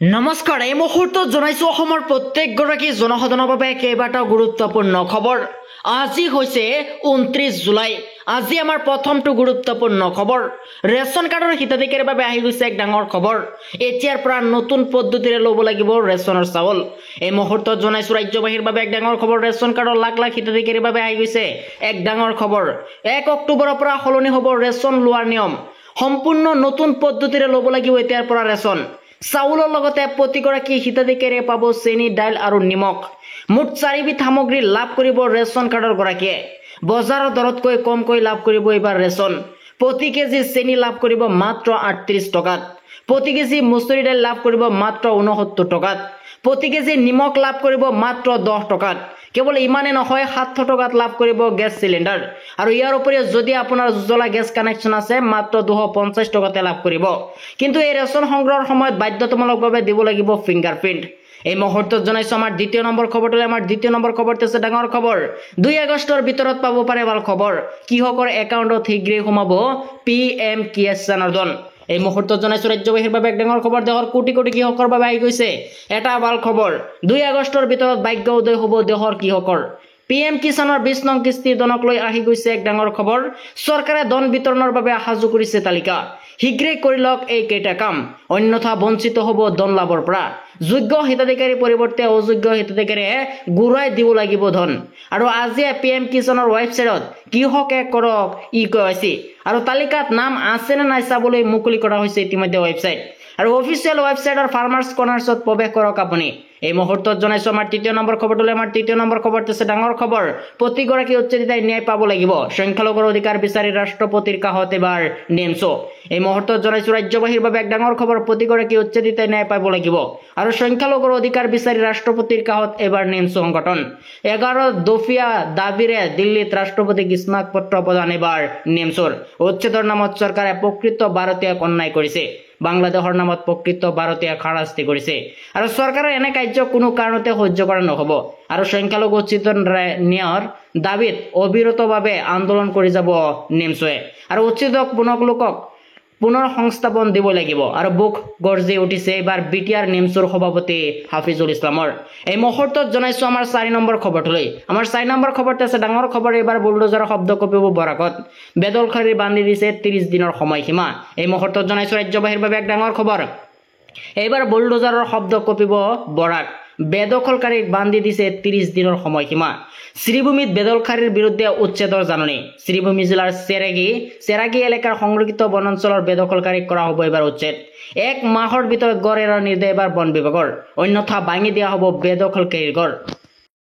নমস্কাৰ, এই মুহূৰ্তত জনাইছো অসমৰ প্ৰত্যেকগৰাকী জনসাধাৰণৰ বাবে কেইবাটাও গুৰুত্বপূৰ্ণ খবৰ। আজি হৈছে 29 জুলাই। আজি আমাৰ প্ৰথমটো গুৰুত্বপূৰ্ণ খবৰ। ৰেচন কাৰ্ডৰ হিতাধিকাৰীৰ বাবে আহি গৈছে এক ডাঙৰ খবৰ। এতিয়াৰ পৰা নতুন পদ্ধতিৰে ল'ব লাগিব ৰেচনৰ চাউল। এই মুহূৰ্তত জনাইছো ৰাজ্যবাসীৰ বাবে এক ডাঙৰ খবৰ। ৰেচন কাৰ্ডৰ লাখ লাখ হিতাধিকাৰীৰ বাবে আহি গৈছে এক ডাঙৰ খবৰ। 1 অক্টোবৰৰ পৰা সলনি হ'ব ৰেচন লোৱাৰ নিয়ম। সম্পূৰ্ণ নতুন পদ্ধতিৰে ল'ব লাগিব এতিয়াৰ পৰা ৰেচন। চাউলৰ লগতে প্ৰতিগৰাকী হিতাধিকাৰীয়ে পাব চেনি, দাইল আৰু নিমখ। মুঠ 4 বিধ সামগ্ৰী লাভ কৰিব ৰেচন কাৰ্ডৰ গৰাকীয়ে। বজাৰৰ দৰতকৈ কমকৈ লাভ কৰিব এইবাৰ ৰেচন। প্ৰতি কেজি চেনি লাভ কৰিব মাত্ৰ 38 টকাত। প্ৰতি কেজি মচুৰি দাইল লাভ কৰিব মাত্ৰ 69 টকাত। প্ৰতি কেজি নিমখ লাভ কৰিব মাত্ৰ 10 টকাত। কেৱল ইমানে নহয়, 700 টকাত লাভ কৰিব গেছ চিলিণ্ডাৰ। আৰু ইয়াৰ উপৰিও যদি আপোনাৰ উজ্জ্বলা গেছ কানেকশ্যন আছে, মাত্ৰ 250 টকাতে লাভ কৰিব। কিন্তু এই ৰেচন সংগ্ৰহৰ সময়ত বাধ্যতামূলকভাৱে দিব লাগিব ফিংগাৰপ্ৰিণ্ট। এই মুহূৰ্তত জনাইছো আমাৰ দ্বিতীয় নম্বৰ খবৰটোলৈ। আমাৰ দ্বিতীয় নম্বৰ খবৰটো হৈছে ডাঙৰ খবৰ। 2 আগষ্টৰ ভিতৰত পাব পাৰে ভাল খবৰ। কৃষকৰ একাউণ্টত শীঘ্ৰেই সোমাব PM কিষাণৰ ধন। এই মুহূৰ্তত জনাইছো ৰাজ্যবাসীৰ বাবে এক ডাঙৰ খবৰ। দেশৰ কোটি কোটি কৃষকৰ বাবে আহি গৈছে এটা ভাল খবৰ। 2 আগষ্টৰ ভিতৰত ভাগ্য উদয় হ'ব দেশৰ কৃষকৰ। PM কিষাণৰ 20 নং কিস্তিৰ ধনক লৈ আহি গৈছে এক ডাঙৰ খবৰ। চৰকাৰে ধন বিতৰণৰ বাবে সাজু কৰিছে তালিকা। শীঘ্ৰেই কৰি লওক এই কেইটা কাম, অন্যথা বঞ্চিত হ'ব ধন লাভৰ পৰা। যোগ্য হিতাধিকাৰীৰ পৰিৱৰ্তে অযোগ্য হিতাধিকাৰীয়ে ঘূৰাই দিব লাগিব ধন। আৰু আজিয়ে PM কিষাণৰ ৱেবছাইটত কৃষকে কৰক KYC আৰু তালিকাত নাম আছে নে নাই চাবলৈ মুকলি কৰা হৈছে ইতিমধ্যে ৱেবছাইট। আৰু অফিচিয়েল ৱেবছাইটৰ ফাৰ্মাৰ্ছ কৰ্নাৰ্ছত প্ৰৱেশ কৰক আপুনি। এই মুহূৰ্তত জনাইছো আমাৰ তৃতীয় নম্বৰ খবৰটোলৈ। আমাৰ তৃতীয় নম্বৰ খবৰটো হৈছে ডাঙৰ খবৰ। প্ৰতিগৰাকী উচ্ছেদিতাই ন্যায় পাব লাগিব। সংখ্যালঘুৰ অধিকাৰ বিচাৰি ৰাষ্ট্ৰপতিৰ কাষত এবাৰ নেমছো। এই মুহূৰ্তত জনাইছো ৰাজ্যবাসীৰ বাবে এক ডাঙৰ খবৰ। প্ৰতিগৰাকী উচ্ছেদিতাই ন্যায় পাব লাগিব আৰু সংখ্যালঘুৰ অধিকাৰ বিচাৰি ৰাষ্ট্ৰপতিৰ কাষত এবাৰ নেমছো সংগঠন। 11 দফীয়া দাবীৰে দিল্লীত ৰাষ্ট্ৰপতিক স্মাৰক পত্ৰ প্ৰদান এবাৰ নেমছোৰ। উচ্ছেদৰ নামত চৰকাৰে প্ৰকৃত ভাৰতীয়ক অন্যায় কৰিছে। বাংলাদেশৰ নামত প্ৰকৃত ভাৰতীয়ক হাৰাশাস্তি কৰিছে। আৰু চৰকাৰৰ এনে কাৰ্য কোনো কাৰণতে সহ্য কৰা নহ'ব। আৰু সংখ্যালঘু উচ্ছেদৰ ন্যায়ৰ দাবীত অবিৰতভাৱে আন্দোলন কৰি যাব নেমছোৱে। আৰু উচ্ছেদক লোকক পুনৰ সংস্থাপন দিব লাগিব। আৰু বুক গৰ্জি উঠিছে এইবাৰ BTR নেমছোৰ সভাপতি হাফিজুল ইছলামৰ। এই মুহূৰ্তত জনাইছো আমাৰ 4 নম্বৰ খবৰটোলৈ। আমাৰ 4 নম্বৰ খবৰটো আছে ডাঙৰ খবৰ। এইবাৰ বুলডোজাৰৰ শব্দ কঁপিব বৰাকত। বেদখলকাৰীৰ বান্ধি দিছে 30 দিনৰ সময়সীমা। এই মুহূৰ্তত জনাইছো ৰাজ্যবাসীৰ বাবে এক ডাঙৰ খবৰ। এইবাৰ বুলডোজাৰৰ শব্দ কঁপিব বৰাক। বেদখলকাৰীক বান্ধি দিছে 30 দিনৰ সময়সীমা। শ্ৰীভূমিত বেদখলকাৰীৰ বিৰুদ্ধে উচ্ছেদৰ জাননী। শ্ৰীভূমি জিলাৰ চেৰাগী এলেকাৰ সংৰক্ষিত বনাঞ্চলৰ বেদখলকাৰীক কৰা হ'ব এইবাৰ উচ্ছেদ। 1 মাহৰ ভিতৰত গড় এৰাৰ নিৰ্দেশ এবাৰ বন বিভাগৰ, অন্যথা ভাঙি দিয়া হ'ব বেদখলকাৰীৰ গড়।